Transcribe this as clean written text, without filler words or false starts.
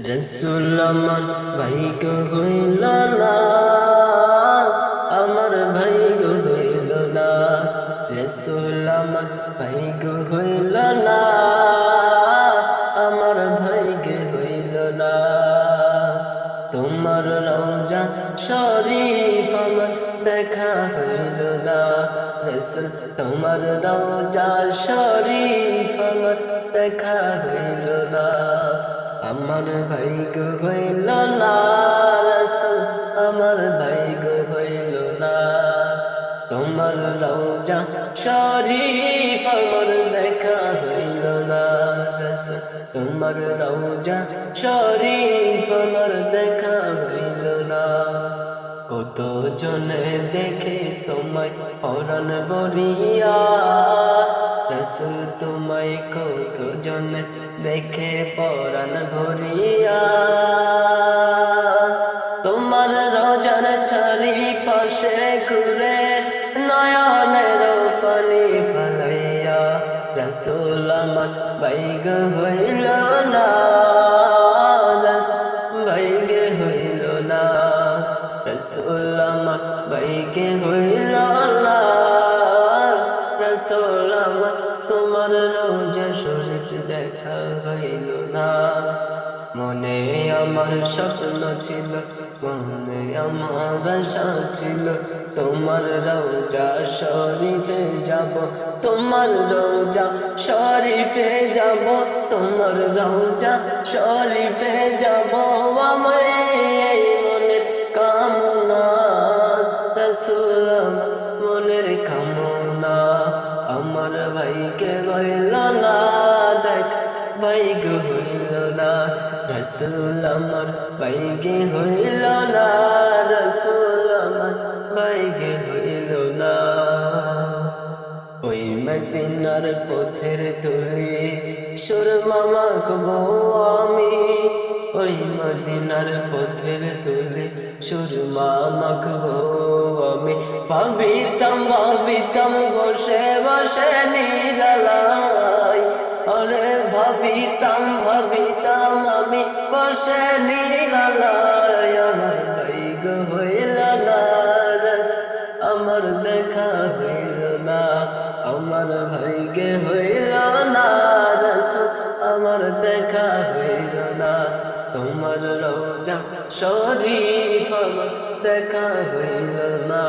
রসুল আমার ভাইগো হইল না, আমার ভাইগো হইল না। রসুল আমার ভাইগো হইল না, আমার ভাইগে হইল না। তোমার রওজা শরীফ আমার দেখা হইল না। রসুল তোমার রওজা শরীফ আমার দেখা হইল না। আমার ভাইগো হইল না, রসুল আমার ভাইগো হইল না। তোমার রওজা শরীফ আমার দেখা হইল না। রসুল তোমার রওজা শরীফ আমার দেখা হইল না। কত জনে দেখে তোমায় পরাণ বরিয়া, রসুল তোমায় কত জনে দেখে পরাণ ভরিয়া। তোমার রোজার চারিপাশে ঘুরে নয়নের পানি ফালাইয়া, রসুল আমার ভাইগো হইল না, ভাইগে হইল না। রসুল আমার ভাইগে হইল না, রসুল আমার তোমার রওজা শরীফ দেখা হইল না। মনে আমার স্বপ্ন ছিল, মনে আমার আশা ছিল, তোমার রওজা শরীফে যাব, তোমার রওজা শরীফে যাব, তোমার রওজা শরীফে যাব। আমার এই মনের কামনা, রসুল মনের কামনা। আমার ভাইকে হইল না, দেখ ভাইগো হইল না। রসুল আমার ভাইগে হইল না, রসুল আমার ভাইগে হইল না। ওই মদিনার পথের তুলি সুরমা মাখবো আমি, ওই মদিনার পথের তুলি সুরমা মাখবো আমি। ভাবিতাম ভাবিতাম বসে বসে নিরালাই, আরে ভাবিতাম ভাবিতাম আমি বসে নিরালাই। আমার ভাইগো হইল না, রসুল আমার দেখা হইল না। আমার ভাইগে হইল না, রসুল আমার দেখা হইল না। তোমার রওজা শরীফ আমার দেখা হইল না।